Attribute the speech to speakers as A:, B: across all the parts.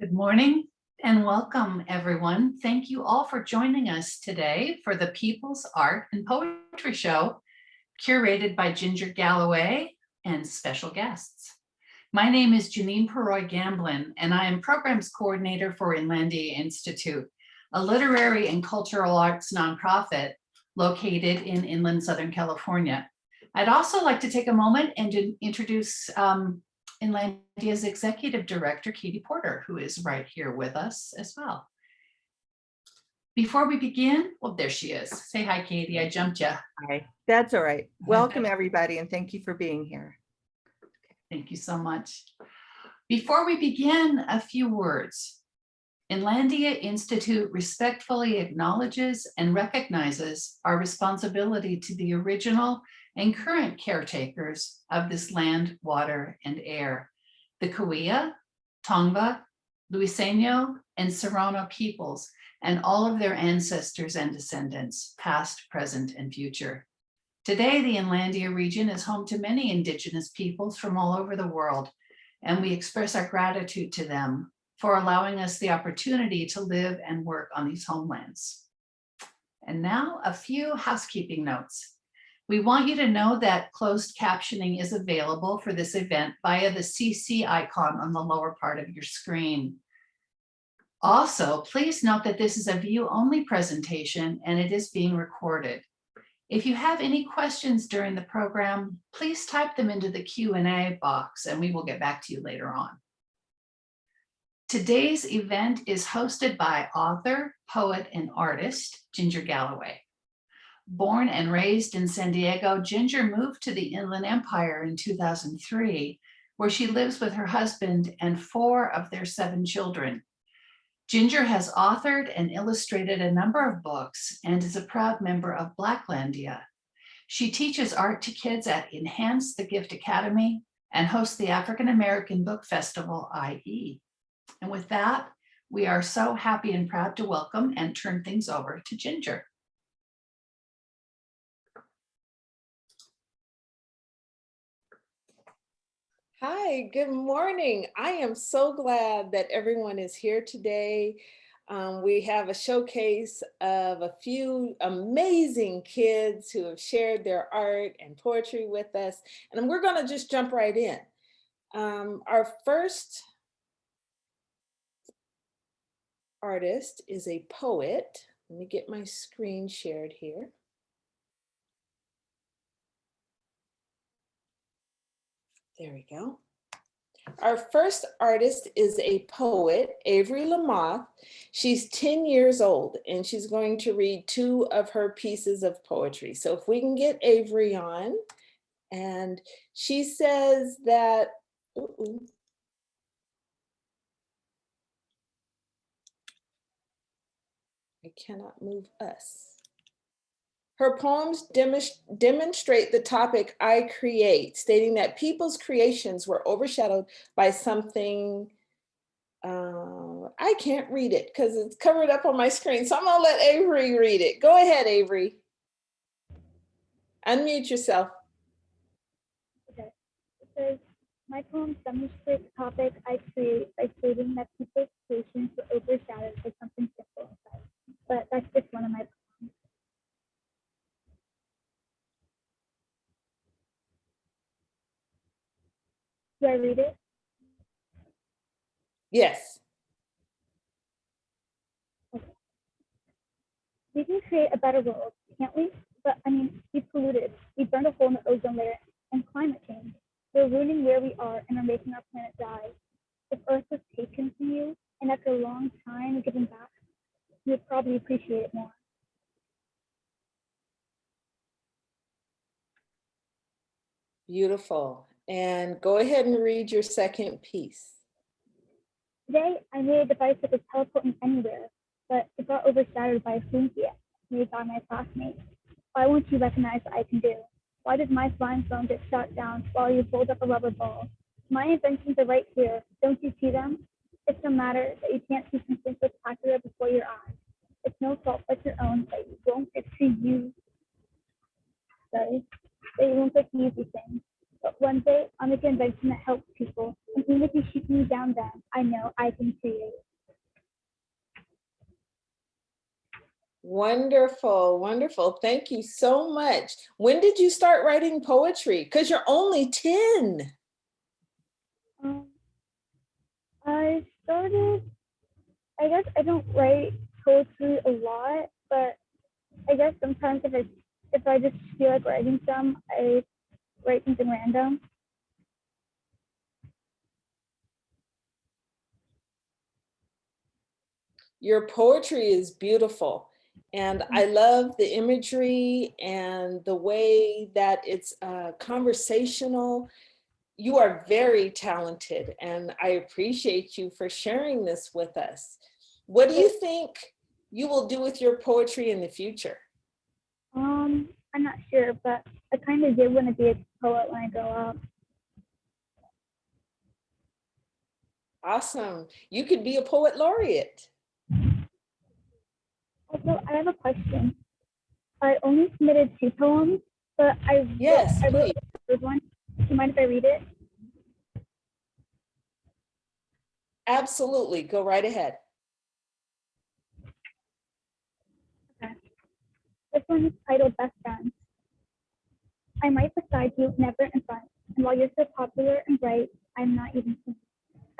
A: Good morning and welcome, everyone. Thank you all for joining us today for the People's Art and Poetry Show, curated by Ginger Galloway and special guests. My name is Janine Peroy-Gamblin, and I am Programs Coordinator for Inlandia Institute, a literary and cultural arts nonprofit located in inland Southern California. I'd also like to take a moment and to introduce Inlandia's Executive Director, Katie Porter, who is right here with us as well. Before we begin, well, there she is. Say hi, Katie. I jumped you.
B: Hi, that's all right. Welcome, everybody, and thank you for being here.
A: Thank you so much. Before we begin, a few words. Inlandia Institute respectfully acknowledges and recognizes our responsibility to the original and current caretakers of this land, water, and air, the Cahuilla, Tongva, Luiseno, and Serrano peoples, and all of their ancestors and descendants, past, present, and future. Today, the Inlandia region is home to many indigenous peoples from all over the world, and we express our gratitude to them for allowing us the opportunity to live and work on these homelands. And now a few housekeeping notes. We want you to know that closed captioning is available for this event via the CC icon on the lower part of your screen. Also, please note that this is a view-only presentation and it is being recorded. If you have any questions during the program, please type them into the Q&A box and we will get back to you later on. Today's event is hosted by author, poet, and artist, Ginger Galloway. Born and raised in San Diego, Ginger moved to the Inland Empire in 2003, where she lives with her husband and 4 of their 7 children. Ginger has authored and illustrated a number of books and is a proud member of Blacklandia. She teaches art to kids at Enhance the Gift Academy and hosts the African American Book Festival, IE. And with that, we are so happy and proud to welcome and turn things over to Ginger.
C: Hi, good morning. I am so glad that everyone is here today. We have a showcase of a few amazing kids who have shared their art and poetry with us, and we're going to just jump right in. Our first artist is a poet. Let me get my screen shared here. There we go. Our first artist is a poet, Avery Lamothe. She's 10 years old and she's going to read 2 of her pieces of poetry. So if we can get Avery on, and she says that, I cannot move us. Her poems demonstrate the topic I create, stating that people's creations were overshadowed by something, I can't read it because it's covered up on my screen. So I'm gonna let Avery read it. Go ahead, Avery. Unmute yourself.
D: Okay, it says, my poems demonstrate the topic I create by stating that people's creations were overshadowed by something simple inside. But that's just one of my poems. Do I read it?
C: Yes.
D: Okay. We can create a better world, can't we? But I mean, we polluted, we burned a hole in the ozone layer, and climate change. We're ruining where we are and are making our planet die. If Earth was taken from you, and after a long time given back, you would probably appreciate it more.
C: Beautiful. And go ahead and read your second piece.
D: Today, I made a device that could teleport me anywhere, but it got overshadowed by a flunkey made by my classmates. Why won't you recognize what I can do? Why did my flying phone get shot down while you pulled up a rubber ball? My inventions are right here. Don't you see them? It's no matter that you can't see something spectacular before your eyes. It's no fault but your own that you won't get to use. Sorry, that you won't get to use these things. But one day I'll make an invention that helps people. And even if you shoot me down then, I know I can create.
C: Wonderful, wonderful. Thank you so much. When did you start writing poetry? Because you're only 10.
D: I started, I guess I don't write poetry a lot, but I guess sometimes if I just feel like writing some, I write something random.
C: Your poetry is beautiful. And I love the imagery and the way that it's conversational. You are very talented, and I appreciate you for sharing this with us. What do you think you will do with your poetry in the future?
D: I'm not sure, but I kind of did want to be a poet when I grow up.
C: Awesome. You could be a poet laureate.
D: Also, I have a question. I only submitted 2 poems, but I
C: Yes,
D: wrote
C: please.
D: the third one. Do you mind if I read it?
C: Absolutely. Go right ahead.
D: Okay. This one is titled Best Friends. I'm right beside you, never in front. And while you're so popular and bright, I'm not even seen.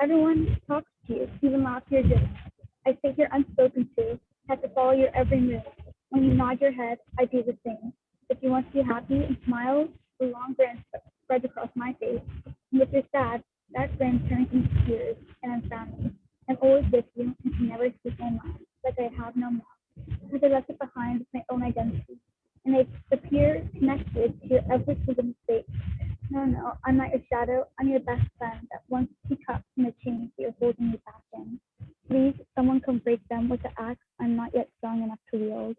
D: Everyone talks to you, even laugh your jokes. I sit here unspoken to, have to follow your every move. When you nod your head, I do the same. If you want to be happy and smile, the long grin spreads across my face. And if you're sad, that grin turns into tears, and I'm frowning. I'm always with you and can never speak my mind, like I have no mouth, because I left it behind with my own identity. And I appear connected to your every single mistake. No, I'm not your shadow. I'm your best friend that wants to be cut from the chains that you're holding me back in. Please, someone come break them with the axe I'm not yet strong enough to wield.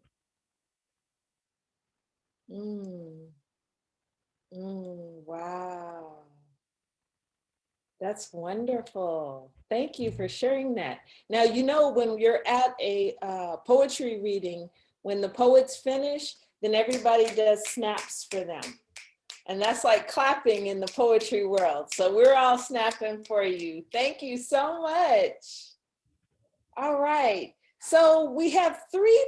C: Wow. That's wonderful. Thank you for sharing that. Now, you know, when you're at a poetry reading, when the poets finish, then everybody does snaps for them. And that's like clapping in the poetry world. So we're all snapping for you. Thank you so much. All right. So we have 3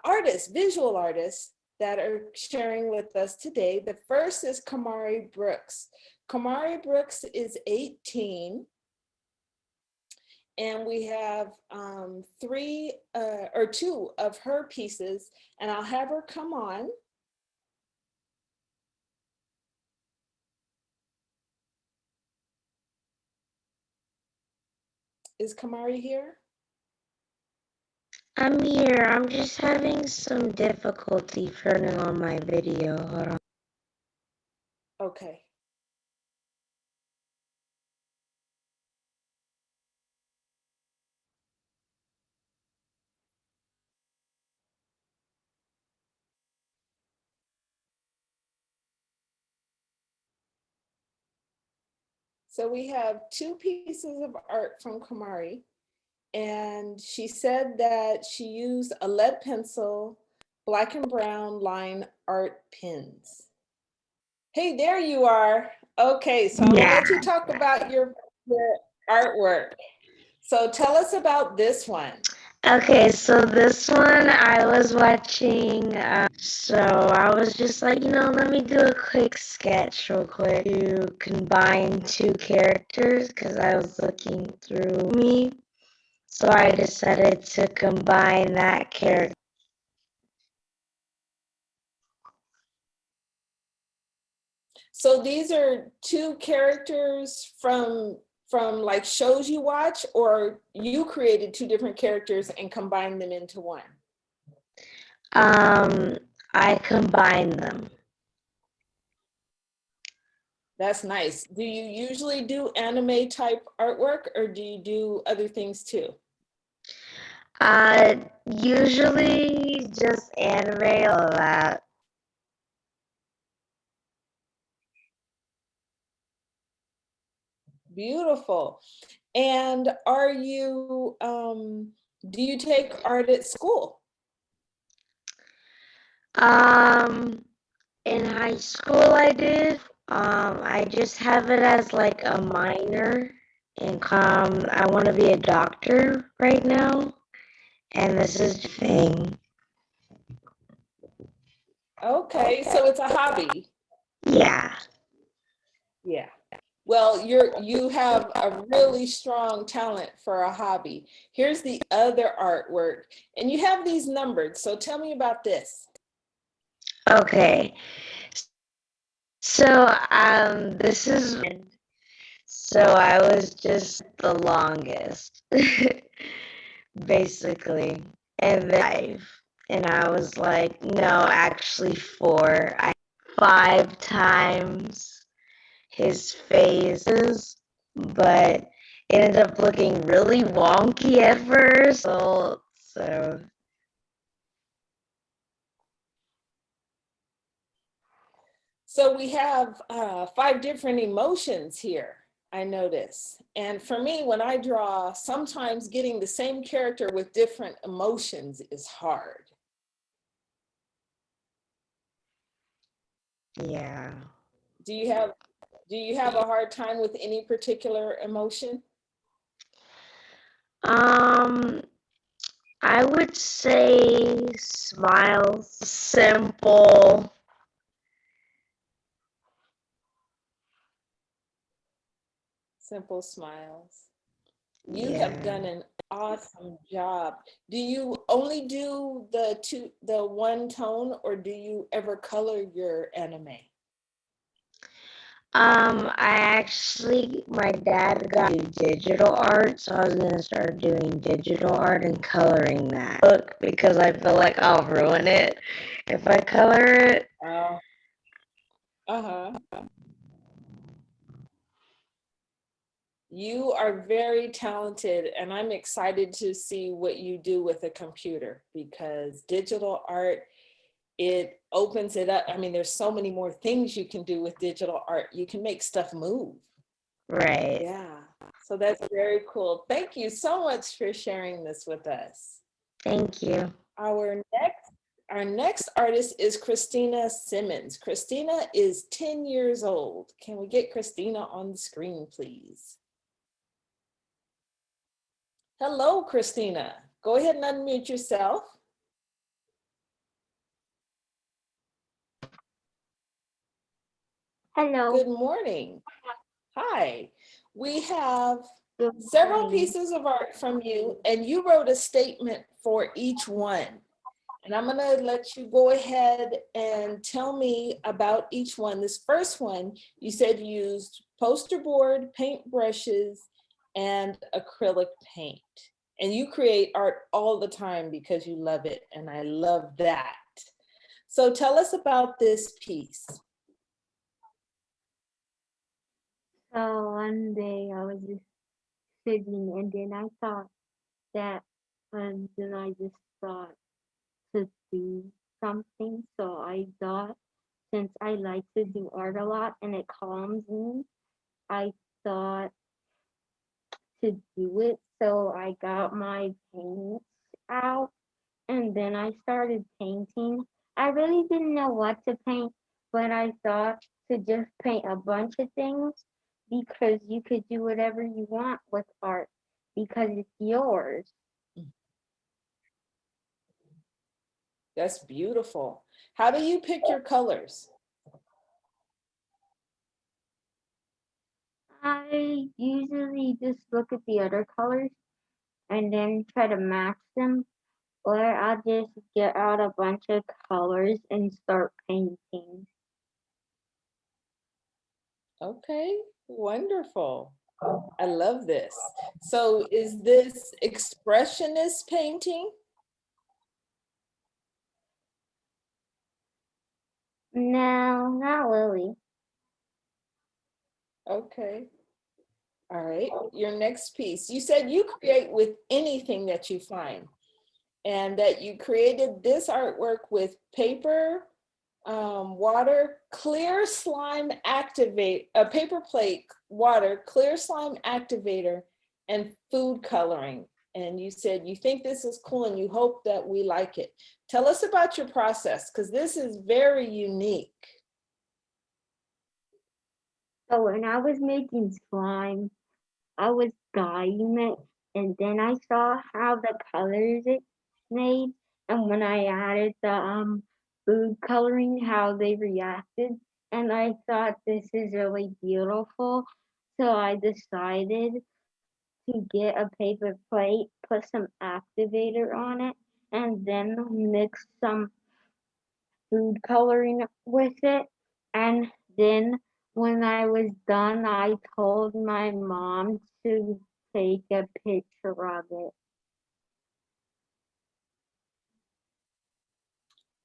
C: artists, visual artists, that are sharing with us today. The first is Kamari Brooks. Kamari Brooks is 18. And we have 2 of her pieces, and I'll have her come on. Is Kamari here?
E: I'm here. I'm just having some difficulty turning on my video. Hold on.
C: Okay. So we have 2 pieces of art from Kamari, and she said that she used a lead pencil, black and brown line art pens. Hey, there you are. Okay, so I'm gonna let you talk about your artwork. So tell us about this one.
E: Okay, so this one I was watching, so I was just like, let me do a quick sketch real quick to combine 2 characters because I was looking through me. So I decided to combine that character.
C: So these are 2 characters from like shows you watch, or you created 2 different characters and combined them into one?
E: I combined them.
C: That's nice. Do you usually do anime type artwork, or do you do other things too?
E: Usually just anime all that.
C: Beautiful. And are you, do you take art at school?
E: In high school I did. I just have it as like a minor, and I want to be a doctor right now, and this is the thing.
C: Okay, so it's a hobby.
E: Yeah.
C: Yeah. Well, you have a really strong talent for a hobby. Here's the other artwork, and you have these numbered. So tell me about this.
E: Okay. So this is so I was just the longest, basically, and then 5, and I was like, no, actually 4. I 5 times his phases, but it ended up looking really wonky at first. So
C: So we have 5 different emotions here, I notice. And for me, when I draw, sometimes getting the same character with different emotions is hard.
E: yeah.
C: Do you have a hard time with any particular emotion?
E: Um, I would say smiles, simple.
C: Simple smiles. You have
E: Yeah.
C: done an awesome job. Do you only do the one tone, or do you ever color your anime?
E: My dad got me digital art, so I was gonna start doing digital art and coloring that book because I feel like I'll ruin it if I color it.
C: Oh, uh-huh. You are very talented, and I'm excited to see what you do with a computer, because digital art, it opens it up. I mean, there's so many more things you can do with digital art. You can make stuff move.
E: Right.
C: Yeah, so that's very cool. Thank you so much for sharing this with us.
E: Thank you.
C: Our next artist is Christina Simmons. Christina is 10 years old. Can we get Christina on the screen, please? Hello, Christina. Go ahead and unmute yourself.
F: Hello.
C: Good morning. Hi. We have
F: Good
C: several
F: morning.
C: pieces of art from you, and you wrote a statement for each one. And I'm going to let you go ahead and tell me about each one. This first one, you said you used poster board, paint brushes, and acrylic paint. And you create art all the time because you love it, and I love that. So tell us about this piece.
F: So one day I was just sitting and then I thought that, and then I just thought to do something. So I thought, since I like to do art a lot and it calms me, I thought to do it. So I got my paints out and then I started painting. I really didn't know what to paint, but I thought to just paint a bunch of things because you could do whatever you want with art because it's yours.
C: That's beautiful. How do you pick your colors?
F: I usually just look at the other colors and then try to match them, or I'll just get out a bunch of colors and start painting.
C: Okay, wonderful. I love this. So is this expressionist painting?
F: No, not really.
C: Okay. All right, your next piece. You said you create with anything that you find, and that you created this artwork with paper, water, clear slime activate, a paper plate, water, clear slime activator, and food coloring. And you said you think this is cool and you hope that we like it. Tell us about your process, because this is very unique.
F: So when I was making slime, I was dyeing it, and then I saw how the colors it made, and when I added the food coloring, how they reacted, and I thought this is really beautiful. So I decided to get a paper plate, put some activator on it, and then mix some food coloring with it. And then when I was done, I told my mom to take a picture of it.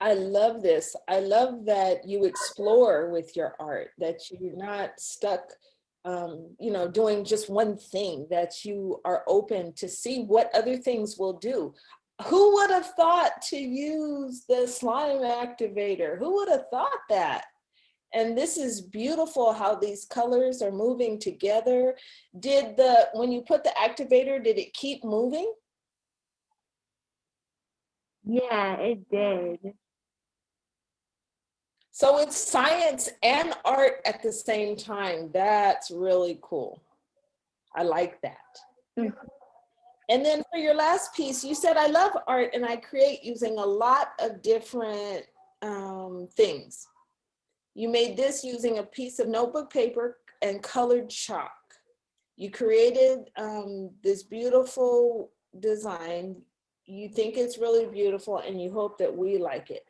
C: I love this. I love that you explore with your art, that you're not stuck, doing just one thing, that you are open to see what other things will do. Who would have thought to use the slime activator? Who would have thought that? And this is beautiful how these colors are moving together. When you put the activator, did it keep moving?
F: Yeah, it did.
C: So it's science and art at the same time. That's really cool. I like that.
F: Mm.
C: And then for your last piece, you said, I love art and I create using a lot of different things. You made this using a piece of notebook paper and colored chalk. You created this beautiful design. You think it's really beautiful and you hope that we like it.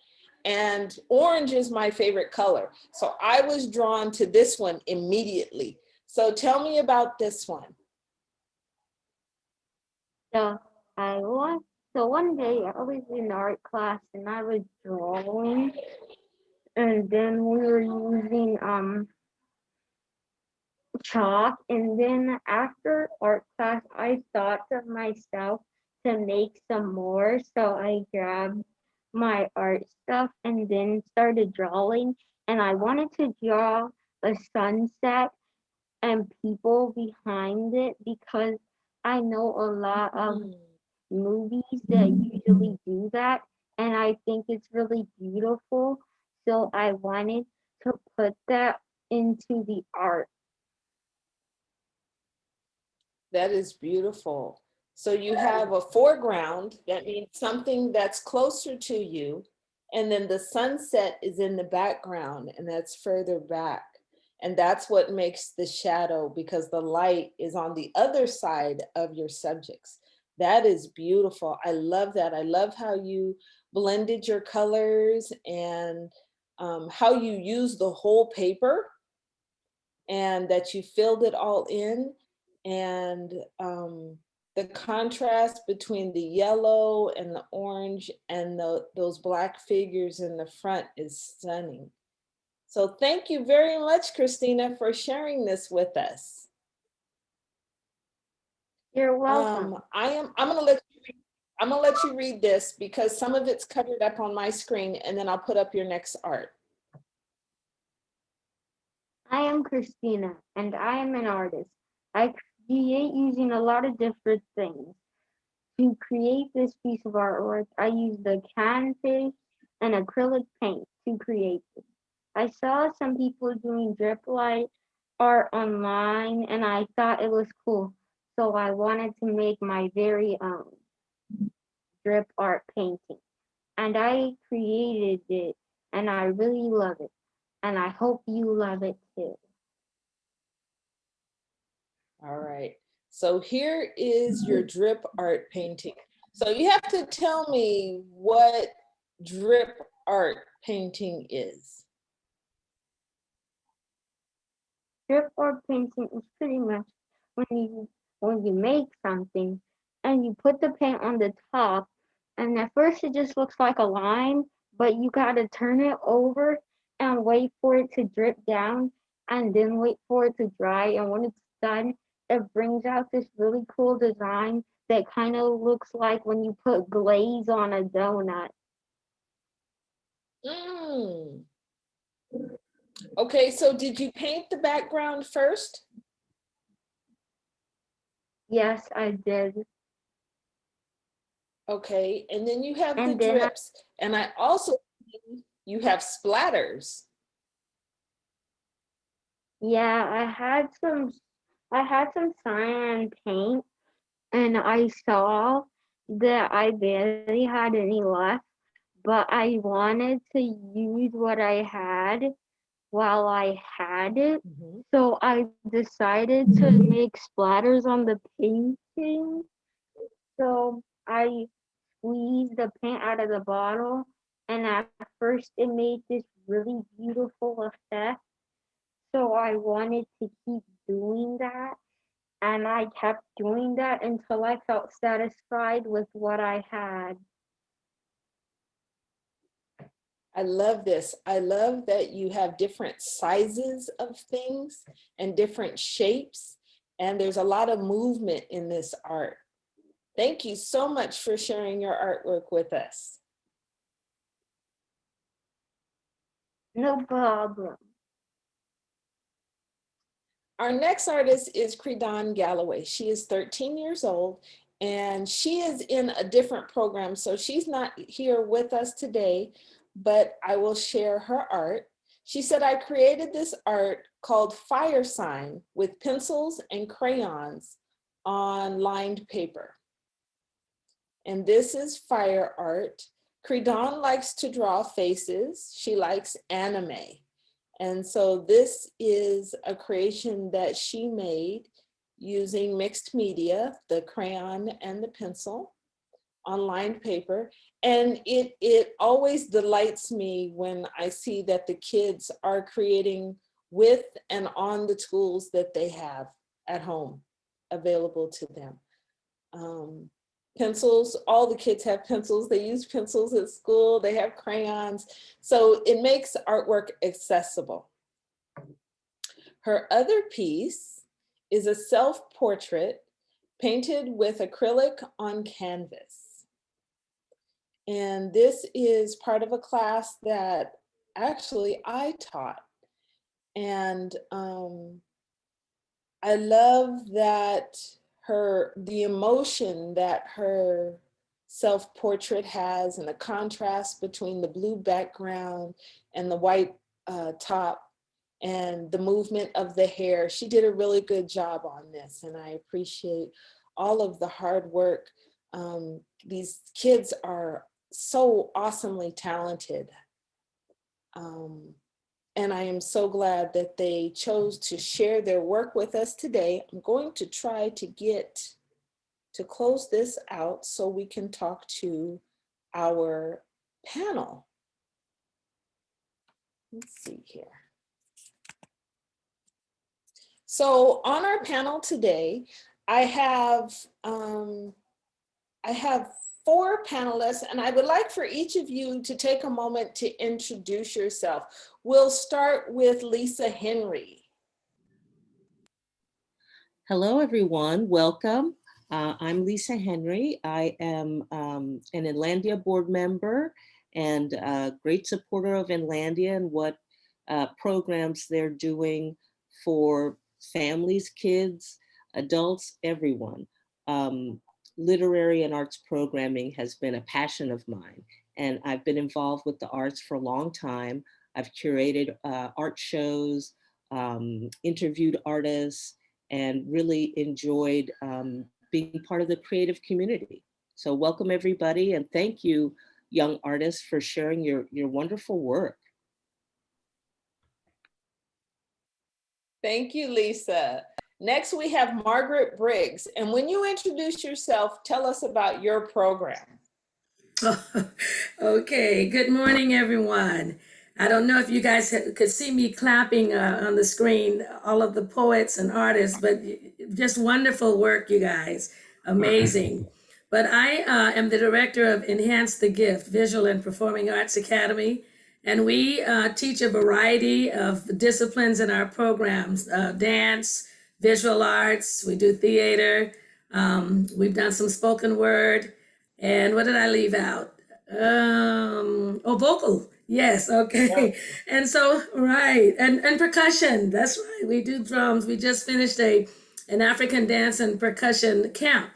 C: And orange is my favorite color. So I was drawn to this one immediately. So tell me about this one.
F: So so one day I was in art class and I was drawing, and then we were using chalk, and then after art class I thought of myself to make some more, so I grabbed my art stuff and then started drawing, and I wanted to draw a sunset and people behind it because I know a lot of movies that usually do that, and I think it's really beautiful, so I wanted to put that into the art.
C: That is beautiful. So you have a foreground, that means something that's closer to you. And then the sunset is in the background and that's further back. And that's what makes the shadow, because the light is on the other side of your subjects. That is beautiful. I love that. I love how you blended your colors and how you use the whole paper and that you filled it all in. And the contrast between the yellow and the orange and those black figures in the front is stunning. So thank you very much, Christina, for sharing this with us.
F: You're welcome.
C: I'm gonna let you read this because some of it's covered up on my screen, and then I'll put up your next art.
F: I am Christina, and I am an artist. I create using a lot of different things. To create this piece of artwork, I used the canvas and acrylic paint to create it. I saw some people doing drip light art online, and I thought it was cool. So I wanted to make my very own drip art painting. And I created it, and I really love it. And I hope you love it too.
C: All right. So here is your drip art painting. So you have to tell me what drip art painting is.
F: Drip art painting is pretty much when you make something and you put the paint on the top, and at first it just looks like a line, but you gotta turn it over and wait for it to drip down and then wait for it to dry. And when it's done, it brings out this really cool design that kind of looks like when you put glaze on a donut.
C: Mm. Okay, so did you paint the background first?
F: Yes, I did.
C: Okay, and then you have the
F: And then
C: drips, and I also see you have splatters.
F: Yeah, I had some cyan paint, and I saw that I barely had any left, but I wanted to use what I had while I had it.
C: Mhm.
F: So I decided to make splatters on the painting. So I squeezed the paint out of the bottle, and at first it made this really beautiful effect. So I wanted to keep doing that, and I kept doing that until I felt satisfied with what I had.
C: I love this. I love that you have different sizes of things and different shapes, and there's a lot of movement in this art. Thank you so much for sharing your artwork with us.
F: No problem.
C: Our next artist is Credon Galloway. She is 13 years old and she is in a different program. So she's not here with us today, but I will share her art. She said, I created this art called Fire Sign with pencils and crayons on lined paper. And this is fire art. Credon likes to draw faces. She likes anime. And so this is a creation that she made using mixed media, the crayon and the pencil on lined paper. And it always delights me when I see that the kids are creating with and on the tools that they have at home available to them. Pencils, all the kids have pencils. They use pencils at school. They have crayons. So it makes artwork accessible. Her other piece is a self-portrait painted with acrylic on canvas. And this is part of a class that actually I taught. And I love that the emotion that her self-portrait has and the contrast between the blue background and the white top and the movement of the hair. She did a really good job on this, and I appreciate all of the hard work. These kids are so awesomely talented. And I am so glad that they chose to share their work with us today. I'm going to try to close this out so we can talk to our panel. Let's see here. So on our panel today, I have 4 panelists, and I would like for each of you to take a moment to introduce yourself. We'll start with Lisa Henry.
G: Hello, everyone. Welcome. I'm Lisa Henry. I am an Inlandia board member and a great supporter of Inlandia and what programs they're doing for families, kids, adults, everyone. Literary and arts programming has been a passion of mine, and I've been involved with the arts for a long time. I've curated art shows, interviewed artists, and really enjoyed being part of the creative community. So welcome everybody, and thank you, young artists, for sharing your wonderful work.
C: Thank you, Lisa. Next, we have Margaret Briggs. And when you introduce yourself, tell us about your program.
H: Okay, good morning, everyone. I don't know if you guys could see me clapping on the screen, all of the poets and artists, but just wonderful work, you guys. Amazing. But I am the director of Enhance the Gift, Visual and Performing Arts Academy. And we teach a variety of disciplines in our programs, dance, visual arts, we do theater, we've done some spoken word, and what did I leave out? Vocal. Yes, okay. Yeah. And so, right, and percussion, that's right, we do drums. We just finished an African dance and percussion camp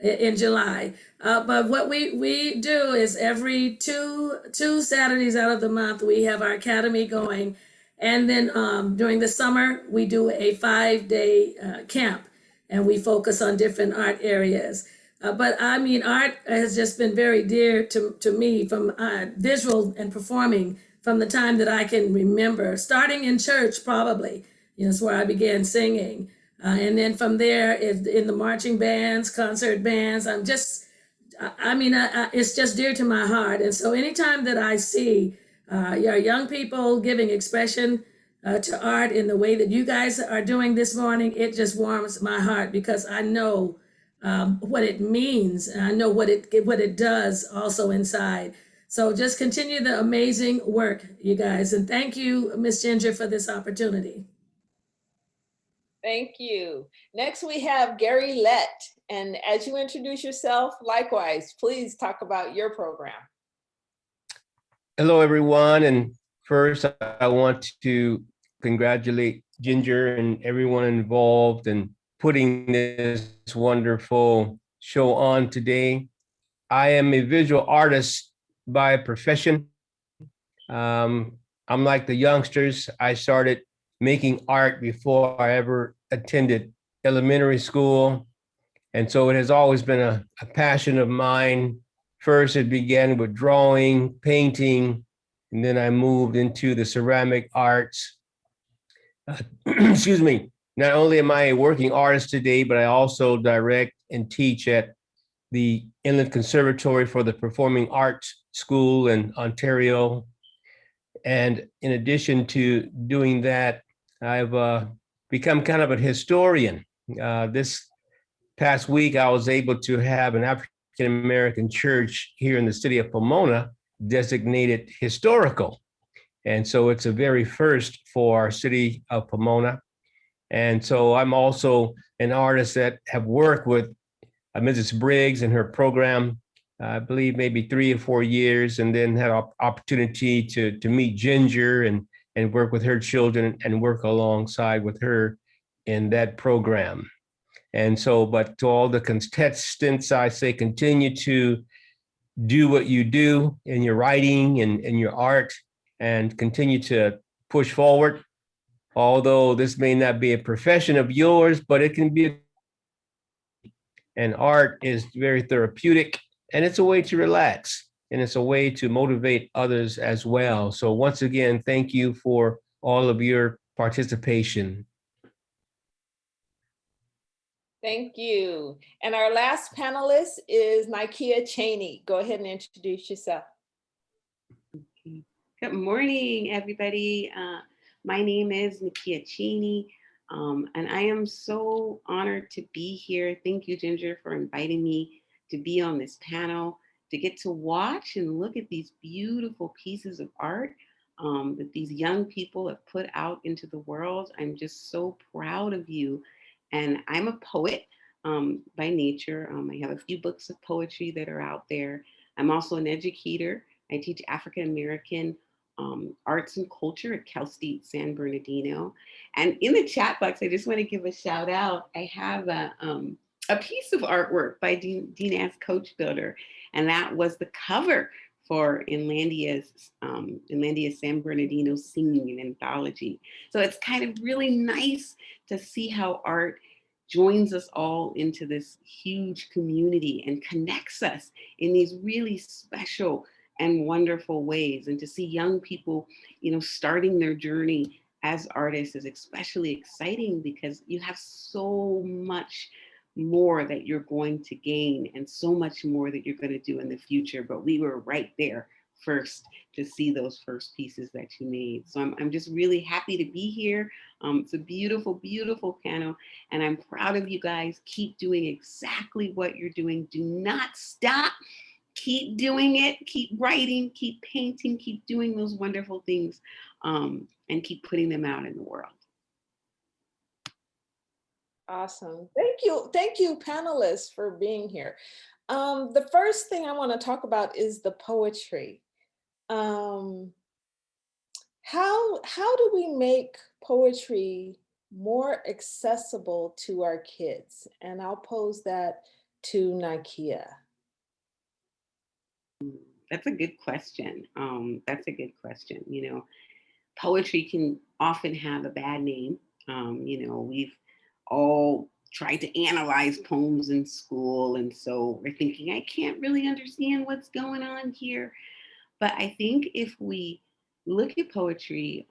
H: in July. But what we do is every two Saturdays out of the month, we have our academy going, And then during the summer, we do a 5-day camp, and we focus on different art areas. But I mean, art has just been very dear to me from visual and performing from the time that I can remember, starting in church probably. It's where I began singing. And then from there, in the marching bands, concert bands, it's just dear to my heart. And so anytime that I see your young people giving expression to art in the way that you guys are doing this morning, it just warms my heart because I know what it means. And I know what it does also inside. So just continue the amazing work, you guys. And thank you, Miss Ginger, for this opportunity.
C: Thank you. Next, we have Gary Lett. And as you introduce yourself, likewise, please talk about your program.
I: Hello, everyone. And first, I want to congratulate Ginger and everyone involved in putting this wonderful show on today. I am a visual artist by profession. I'm like the youngsters. I started making art before I ever attended elementary school. And so it has always been a passion of mine. First, it began with drawing, painting, and then I moved into the ceramic arts. Excuse me. Not only am I a working artist today, but I also direct and teach at the Inland Conservatory for the Performing Arts School in Ontario. And in addition to doing that, I've become kind of a historian. This past week, I was able to have an African-American church here in the city of Pomona designated historical. And so it's a very first for our city of Pomona. And so I'm also an artist that have worked with Mrs. Briggs and her program, I believe maybe 3 or 4 years, and then had an opportunity to meet Ginger and work with her children and work alongside with her in that program. And so, but to all the contestants, I say continue to do what you do in your writing and in your art and continue to push forward. Although this may not be a profession of yours, but it can be. And art is very therapeutic and it's a way to relax and it's a way to motivate others as well. So once again, thank you for all of your participation.
C: Thank you. And our last panelist is Nikiya Cheney. Go ahead and introduce yourself.
J: Good morning, everybody. My name is Nikea Cheney, and I am so honored to be here. Thank you, Ginger, for inviting me to be on this panel, to get to watch and look at these beautiful pieces of art that these young people have put out into the world. I'm just so proud of you. And I'm a poet by nature. I have a few books of poetry that are out there. I'm also an educator. I teach African American arts and culture at Cal State San Bernardino. And in the chat box, I just want to give a shout out. I have a piece of artwork by Dean S. Coach Builder, and that was the cover for Inlandia's San Bernardino Singing Anthology. So it's kind of really nice to see how art joins us all into this huge community and connects us in these really special and wonderful ways. And to see young people, starting their journey as artists is especially exciting because you have so much more that you're going to gain and so much more that you're going to do in the future. But we were right there first to see those first pieces that you made. So I'm just really happy to be here. It's a beautiful, beautiful panel. And I'm proud of you guys. Keep doing exactly what you're doing. Do not stop. Keep doing it. Keep writing, keep painting, keep doing those wonderful things, and keep putting them out in the world.
C: Awesome. Thank you, panelists, for being here. The first thing I want to talk about is the poetry. How do we make poetry more accessible to our kids? And I'll pose that to Nikiya.
J: That's a good question. poetry can often have a bad name. We've all tried to analyze poems in school, and so we're thinking, I can't really understand what's going on here. But I think if we look at poetry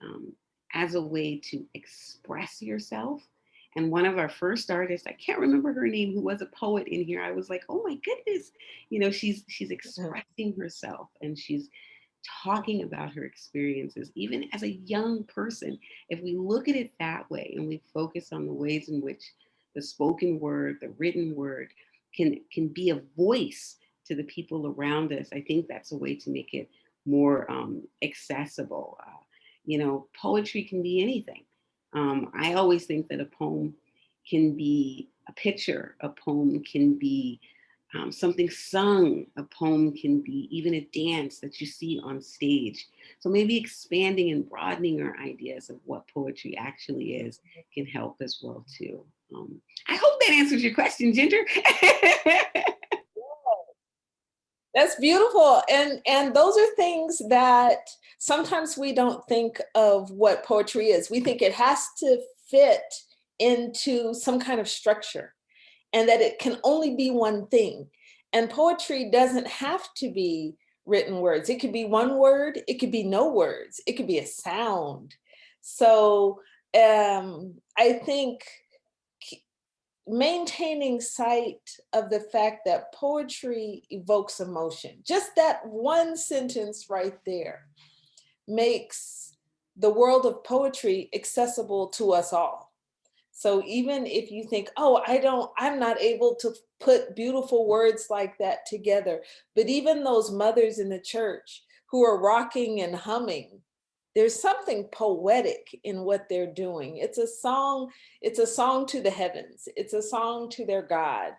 J: as a way to express yourself, and one of our first artists, I can't remember her name, who was a poet in here, I was like, oh my goodness, she's expressing herself and she's talking about her experiences, even as a young person. If we look at it that way and we focus on the ways in which the spoken word, the written word can be a voice to the people around us, I think that's a way to make it more accessible. Poetry can be anything. I always think that a poem can be a picture, a poem can be something sung, a poem can be even a dance that you see on stage. So maybe expanding and broadening our ideas of what poetry actually is can help as well too. I hope that answers your question, Ginger.
C: That's beautiful. And those are things that sometimes we don't think of what poetry is. We think it has to fit into some kind of structure and that it can only be one thing. And poetry doesn't have to be written words. It could be one word, it could be no words, it could be a sound. So I think maintaining sight of the fact that poetry evokes emotion, just that one sentence right there makes the world of poetry accessible to us all. So even if you think, oh, I'm not able to put beautiful words like that together, but even those mothers in the church who are rocking and humming, there's something poetic in what they're doing. It's a song to the heavens. It's a song to their God.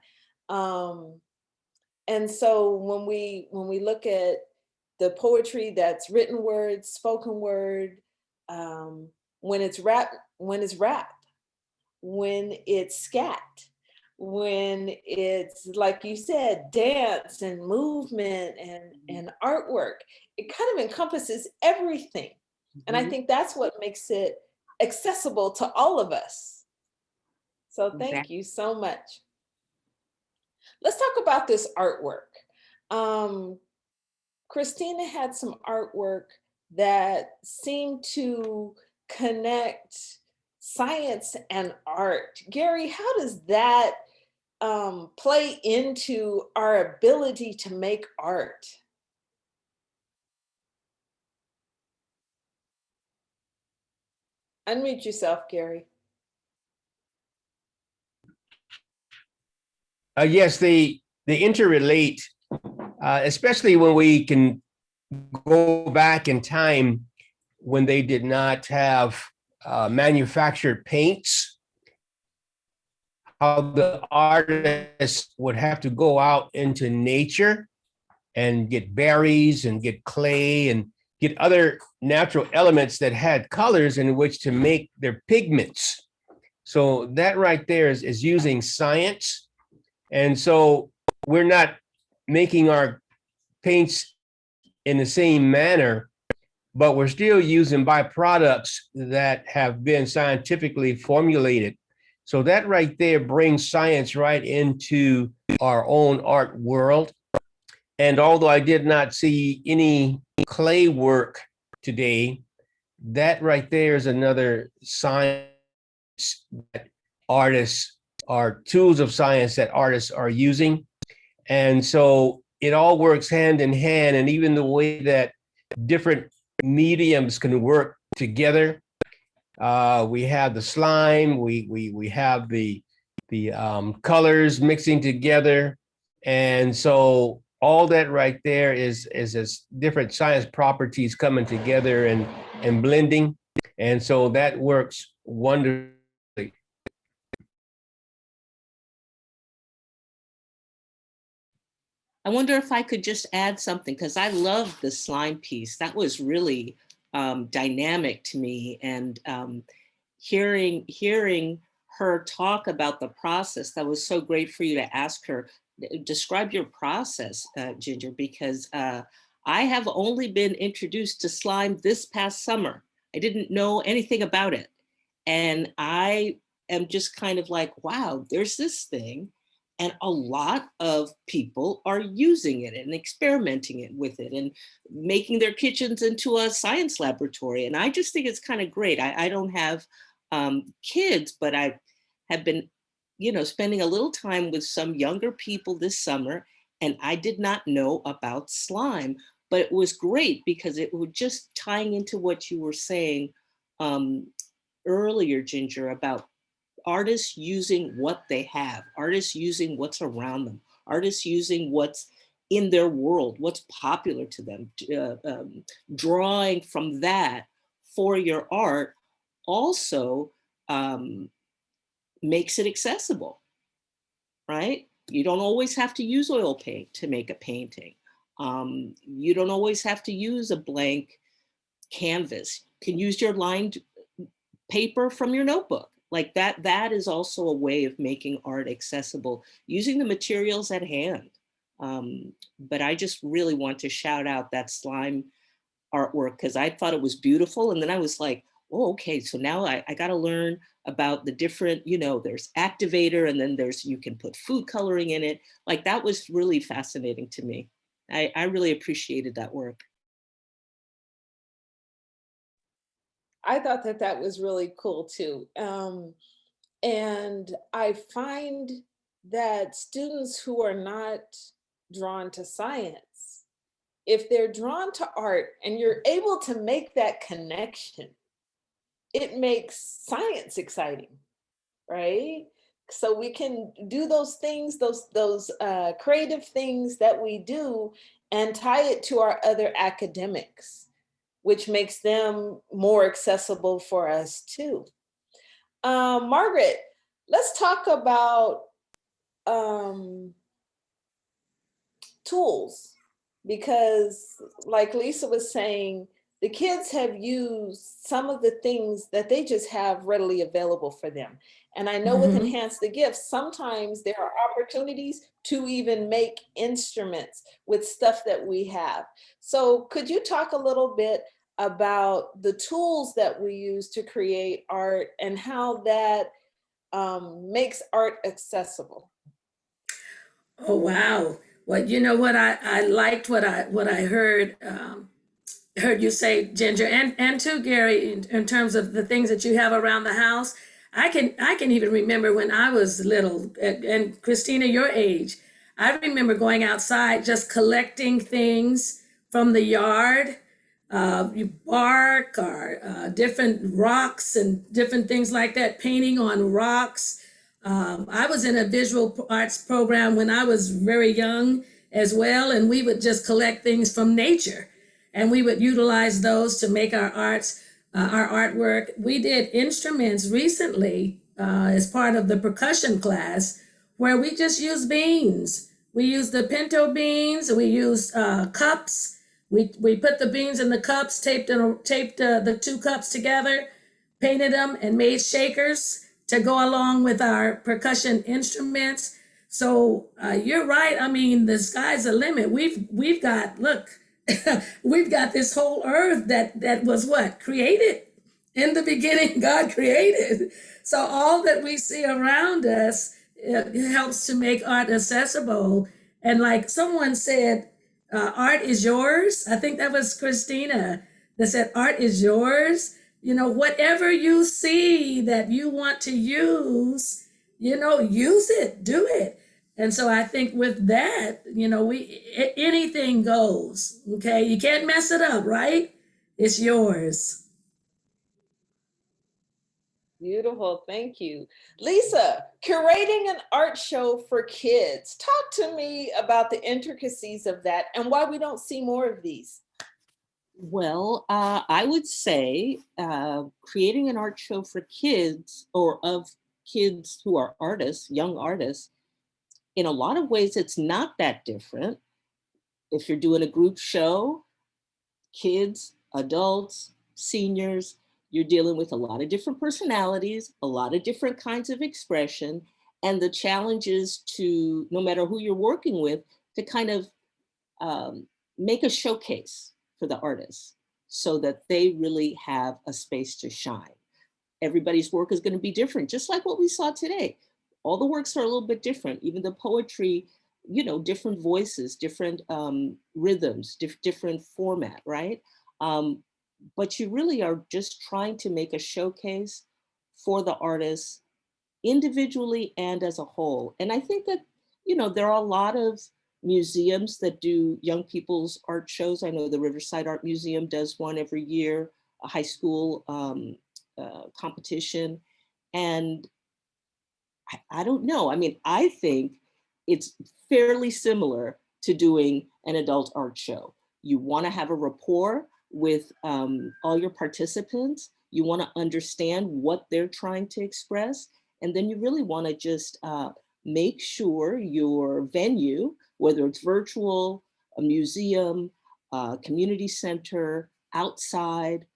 C: And so when we look at the poetry that's written word, spoken word, when it's rap, when it's scat, when it's, like you said, dance and movement and artwork, it kind of encompasses everything. And I think that's what makes it accessible to all of us. So thank you so much. Let's talk about this artwork. Christina had some artwork that seemed to connect science and art. Gary, how does that play into our ability to make art? Unmute yourself, Gary.
I: Yes, they interrelate, especially when we can go back in time when they did not have manufactured paints, how the artists would have to go out into nature and get berries and get clay and get other natural elements that had colors in which to make their pigments. So that right there is using science. And so we're not making our paints in the same manner, but we're still using byproducts that have been scientifically formulated. So that right there brings science right into our own art world. And although I did not see any clay work today, that right there is another science that artists are tools of science that artists are using. And so it all works hand in hand. And even the way that different mediums can work together. We have the slime, we have the colors mixing together. And so all that right there is different science properties coming together and blending. And so that works wonderfully.
G: I wonder if I could just add something, because I love the slime piece. That was really dynamic to me. And hearing her talk about the process, that was so great for you to ask her, describe your process, Ginger, because I have only been introduced to slime this past summer. I didn't know anything about it. And I am just kind of like, wow, there's this thing. And a lot of people are using it and experimenting with it and making their kitchens into a science laboratory. And I just think it's kind of great. I don't have kids, but I have been, spending a little time with some younger people this summer, and I did not know about slime, but it was great because it was just tying into what you were saying earlier, Ginger, about artists using what they have, artists using what's around them, artists using what's in their world, what's popular to them, drawing from that for your art also makes it accessible, right? You don't always have to use oil paint to make a painting. You don't always have to use a blank canvas. You can use your lined paper from your notebook. Like that is also a way of making art accessible, using the materials at hand. But I just really want to shout out that slime artwork because I thought it was beautiful. And then I was like, oh, okay, so now I got to learn about the different, there's activator and then you can put food coloring in it. Like that was really fascinating to me. I really appreciated that work.
C: I thought that was really cool too. And I find that students who are not drawn to science, if they're drawn to art and you're able to make that connection, it makes science exciting, right? So we can do those things, those creative things that we do and tie it to our other academics, which makes them more accessible for us too. Margaret, let's talk about tools, because like Lisa was saying, the kids have used some of the things that they just have readily available for them. And I know with Enhance the Gifts, sometimes there are opportunities to even make instruments with stuff that we have. So could you talk a little bit about the tools that we use to create art and how that makes art accessible?
H: Oh, wow. Well, you know what, I liked what I heard you say, Ginger, and too, Gary, in terms of the things that you have around the house. I can even remember when I was little, and Christina, your age. I remember going outside just collecting things from the yard, bark or different rocks and different things like that, painting on rocks. I was in a visual arts program when I was very young as well, and we would just collect things from nature. And we would utilize those to make our artwork. We did instruments recently as part of the percussion class, where we just used beans. We used the pinto beans. We used cups. We put the beans in the cups, taped the two cups together, painted them, and made shakers to go along with our percussion instruments. So you're right. I mean, the sky's the limit. We've got, look. We've got this whole earth that was what? Created. In the beginning, God created. So all that we see around us, it helps to make art accessible. And like someone said, art is yours. I think that was Christina that said, art is yours. Whatever you see that you want to use, use it, do it. And so I think with that, anything goes, okay? You can't mess it up, right? It's yours.
C: Beautiful, thank you. Lisa, curating an art show for kids. Talk to me about the intricacies of that and why we don't see more of these.
G: Well, I would say creating an art show for kids or of kids who are artists, young artists, in a lot of ways, it's not that different. If you're doing a group show, kids, adults, seniors, you're dealing with a lot of different personalities, a lot of different kinds of expression, and the challenge is to, no matter who you're working with, to kind of make a showcase for the artists. so that they really have a space to shine. Everybody's work is going to be different, just like what we saw today. All the works are a little bit different, even the poetry, you know, different voices, different rhythms, different format, right? But you really are just trying to make a showcase for the artists individually and as a whole. And I think that, you know, there are a lot of museums that do young people's art shows. I know the Riverside Art Museum does one every year, a high school competition. And I don't know. I mean, I think it's fairly similar to doing an adult art show. You want to have a rapport with all your participants. You want to understand what they're trying to express. And then you really want to just make sure your venue, whether it's virtual, a museum, community center, outside,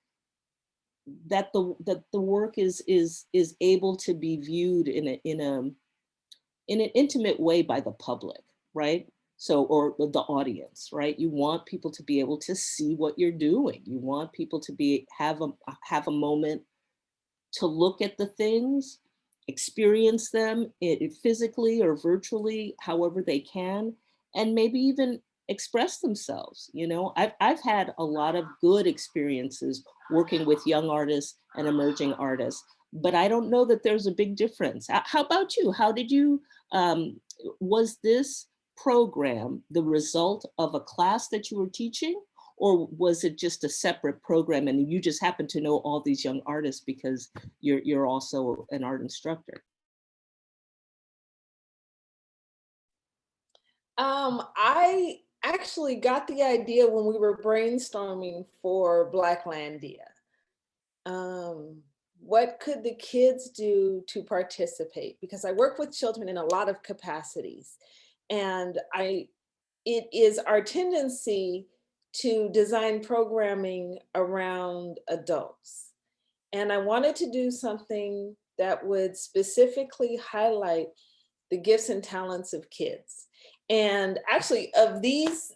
G: that the work is able to be viewed in an intimate way by the public, right? So, or the audience, right? You want people to be able to see what you're doing. You want people to have a moment to look at the things, experience them physically or virtually, however they can, and maybe even express themselves. You know, I've had a lot of good experiences working with young artists and emerging artists, but I don't know that there's a big difference. How about you? How did you, was this program the result of a class that you were teaching? Or was it just a separate program and you just happen to know all these young artists because you're also an art instructor?
C: I actually got the idea when we were brainstorming for Blacklandia. What could the kids do to participate? Because I work with children in a lot of capacities, and it is our tendency to design programming around adults. And I wanted to do something that would specifically highlight the gifts and talents of kids. And actually of these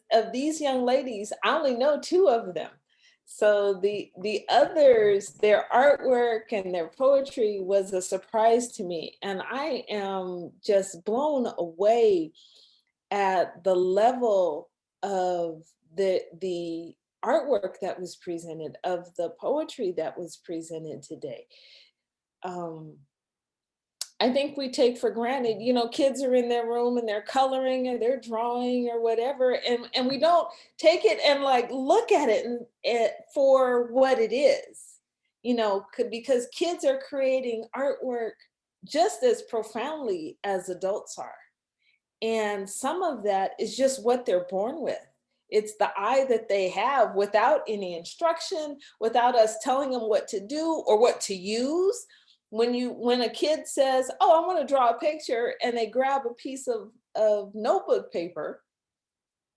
C: young ladies, I only know 2 of them. So the others, their artwork and their poetry was a surprise to me. And I am just blown away at the level of the artwork that was presented, of the poetry that was presented today. I think we take for granted, you know, kids are in their room and they're coloring or they're drawing or whatever, and we don't take it and like look at it for what it is, you know, because kids are creating artwork just as profoundly as adults are. And some of that is just what they're born with. It's the eye that they have without any instruction, without us telling them what to do or what to use. When a kid says, oh, I want to draw a picture, and they grab a piece of notebook paper,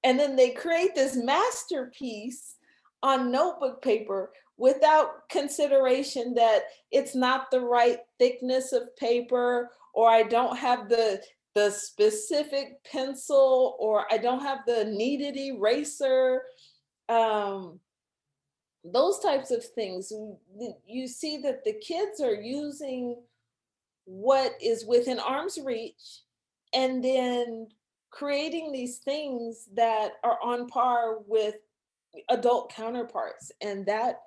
C: and then they create this masterpiece on notebook paper without consideration that it's not the right thickness of paper, or I don't have the specific pencil, or I don't have the needed eraser. Those types of things, you see that the kids are using what is within arm's reach and then creating these things that are on par with adult counterparts. And that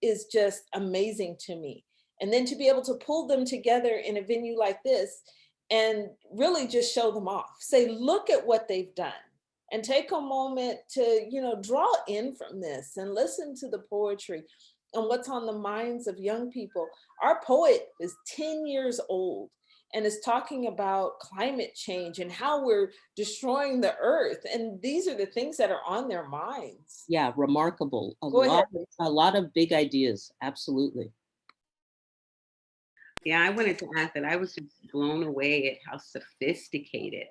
C: is just amazing to me. And then to be able to pull them together in a venue like this and really just show them off, say, look at what they've done. And take a moment to, you know, draw in from this and listen to the poetry and what's on the minds of young people. Our poet is 10 years old and is talking about climate change and how we're destroying the earth. And these are the things that are on their minds.
G: Yeah, remarkable. A lot of big ideas. Absolutely.
J: Yeah, I wanted to add that I was just blown away at how sophisticated,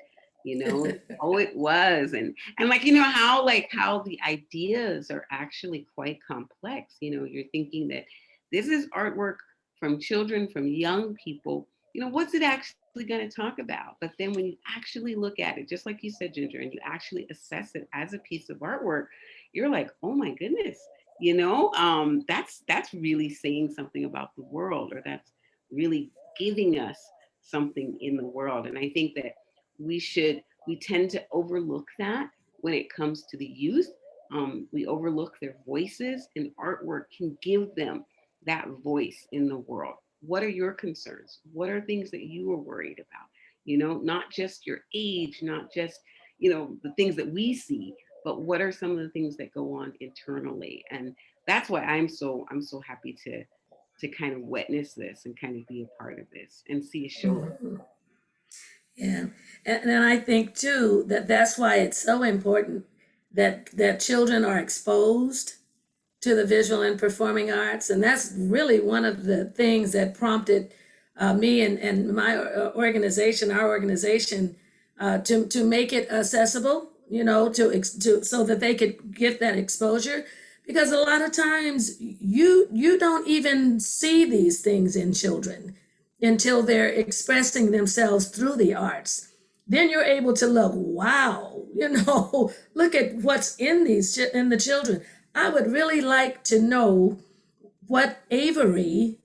J: you know, how it was. And like, you know, how the ideas are actually quite complex. You know, you're thinking that this is artwork from children, from young people, you know, what's it actually going to talk about? But then when you actually look at it, just like you said, Ginger, and you actually assess it as a piece of artwork, you're like, oh my goodness, That's really saying something about the world, or that's really giving us something in the world. And I think that we tend to overlook that when it comes to the youth. We overlook their voices, and artwork can give them that voice in the world. What are your concerns? What are things that you are worried about? Not just your age, not just, the things that we see, but what are some of the things that go on internally? And that's why I'm so happy to kind of witness this and kind of be a part of this and see a show.
H: Mhm. Yeah, and I think too that that's why it's so important that children are exposed to the visual and performing arts, and that's really one of the things that prompted me and my organization, our organization, to make it accessible, to so that they could get that exposure, because a lot of times you don't even see these things in children until they're expressing themselves through the arts. Then you're able to look, wow, look at what's in in the children. I would really like to know what Avery,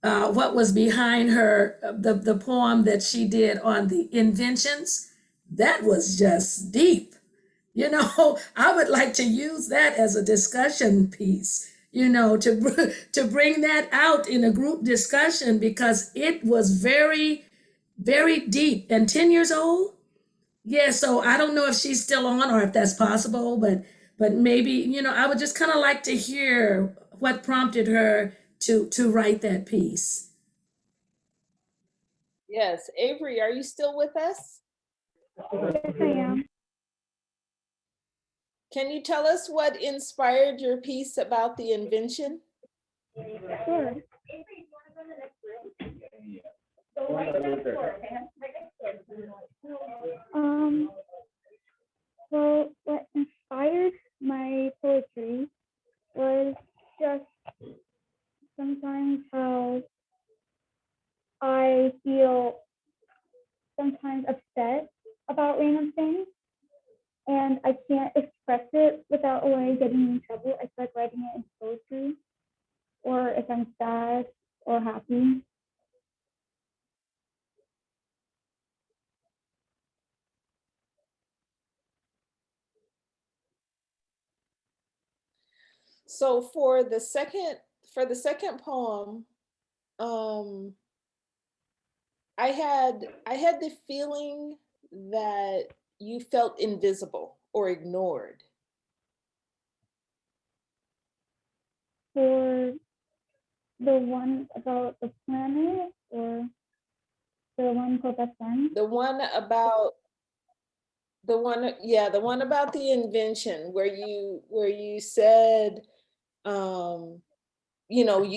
H: what was behind her, the poem that she did on the inventions. That was just deep. I would like to use that as a discussion piece, to bring that out in a group discussion, because it was very, very deep. And 10 years old? Yeah, so I don't know if she's still on or if that's possible, but maybe, I would just kind of like to hear what prompted her to write that piece.
C: Yes, Avery, are you still with us?
D: Yes, I am.
C: Can you tell us what inspired your piece about the invention?
D: Sure. Well, what inspired my poetry was just sometimes how I feel sometimes upset about random things, and I can't express it without getting in trouble. I start writing it in poetry, or if I'm sad or happy.
C: So for the second poem, I had the feeling that you felt invisible or ignored.
D: For the one about the planet, or the one called the sun?
C: The one about the one about the invention, where you said,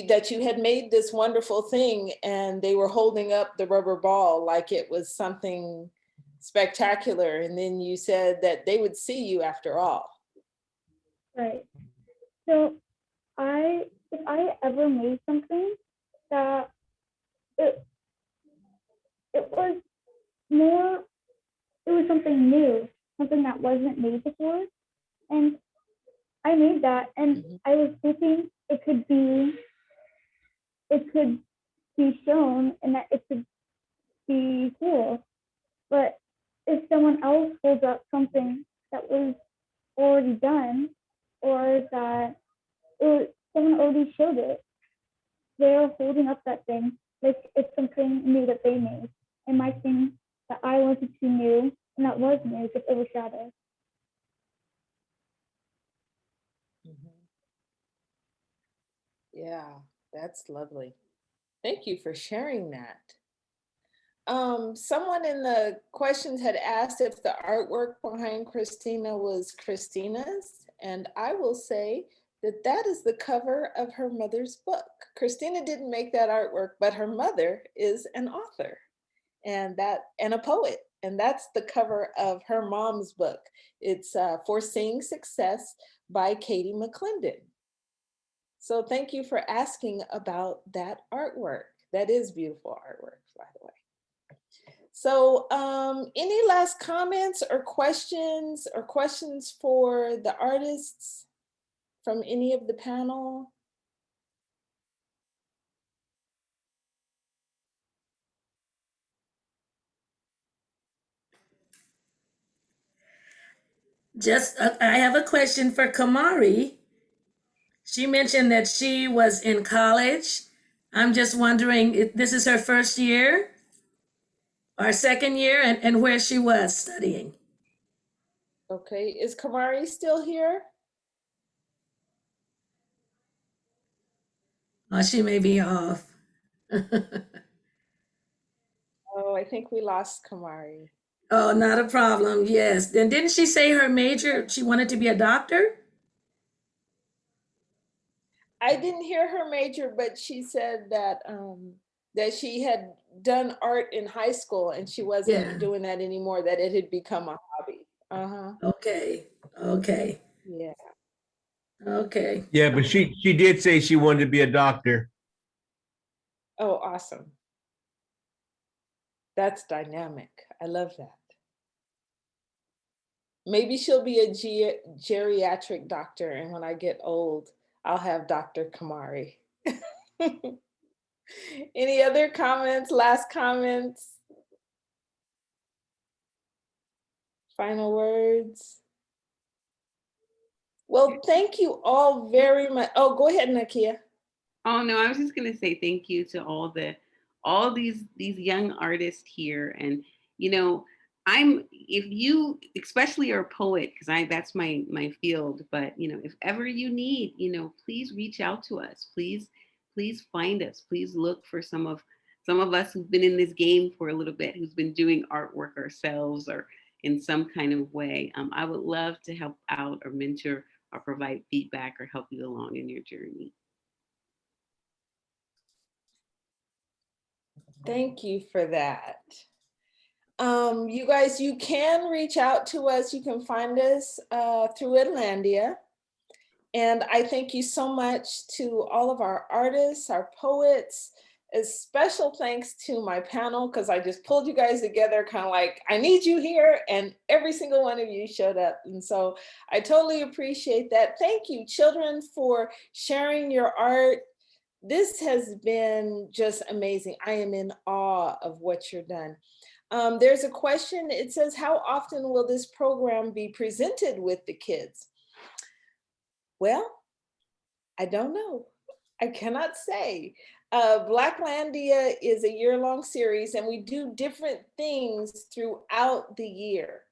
C: that you had made this wonderful thing and they were holding up the rubber ball like it was something spectacular, and then you said that they would see you after all.
D: Right. So if I ever made something that it was something new, something that wasn't made before, and I made that, and I was thinking it could be shown and that it could be cool. But if someone else holds up something that was already done, or that someone already showed it, they're holding up that thing like it's something new that they made, and my thing that I wanted to be new and that was new gets overshadowed.
C: Yeah, that's lovely. Thank you for sharing that. Someone in the questions had asked if the artwork behind Christina was Christina's, and I will say that that is the cover of her mother's book. Christina didn't make that artwork, but her mother is an author and a poet, and that's the cover of her mom's book. It's Foreseeing Success by Katie McClendon. So thank you for asking about that artwork. That is beautiful artwork, by the way. So any last comments or questions for the artists from any of the panel?
H: Just, I have a question for Kamari. She mentioned that she was in college. I'm just wondering if this is her first year or second year, and where she was studying.
C: Okay, is Kamari still here?
H: Oh, she may be off.
C: Oh, I think we lost Kamari.
H: Oh, not a problem. Yes. And didn't she say her major, she wanted to be a doctor?
C: I didn't hear her major, but she said that that she had done art in high school and she wasn't
H: Yeah.
C: doing that anymore, that it had become a hobby. Uh-huh.
H: Okay. Okay.
C: Yeah.
H: Okay.
I: Yeah, but she did say she wanted to be a doctor.
C: Oh, awesome. That's dynamic. I love that. Maybe she'll be a geriatric doctor, and when I get old, I'll have Dr. Kamari. Any other comments, last comments? Final words? Well, thank you all very much. Oh, go ahead, Nikiya.
J: Oh no, I was just gonna say thank you to all these young artists here. And you know, if you especially are a poet, because that's my field, but you know, if ever you need, you know, please reach out to us. Please find us. Please look for some of us who've been in this game for a little bit, who's been doing artwork ourselves or in some kind of way. I would love to help out or mentor or provide feedback or help you along in your journey.
C: Thank you for that. You guys, you can reach out to us. You can find us through Atlandia. And I thank you so much to all of our artists, our poets. A special thanks to my panel, because I just pulled you guys together, kind of like, I need you here. And every single one of you showed up. And so I totally appreciate that. Thank you, children, for sharing your art. This has been just amazing. I am in awe of what you're done. There's a question. It says, how often will this program be presented with the kids? Well, I don't know. I cannot say. Blacklandia is a year-long series, and we do different things throughout the year.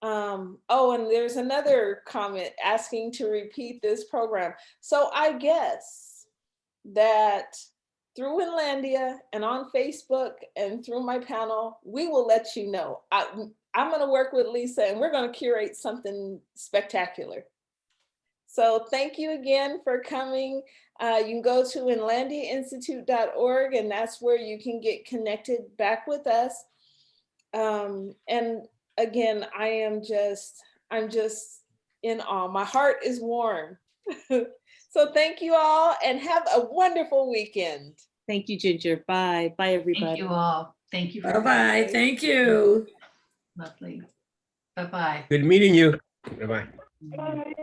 C: Oh, and there's another comment asking to repeat this program. So I guess that through Inlandia and on Facebook and through my panel, we will let you know. I'm going to work with Lisa, and we're going to curate something spectacular. So thank you again for coming. You can go to inlandiainstitute.org, and that's where you can get connected back with us. And again, I'm just in awe. My heart is warm. So thank you all, and have a wonderful weekend.
G: Thank you, Ginger. Bye. Bye, everybody.
A: Thank you all. Thank you.
H: Bye-bye. Thank you.
A: Lovely. Bye-bye.
I: Good meeting you. Bye-bye.
D: Bye.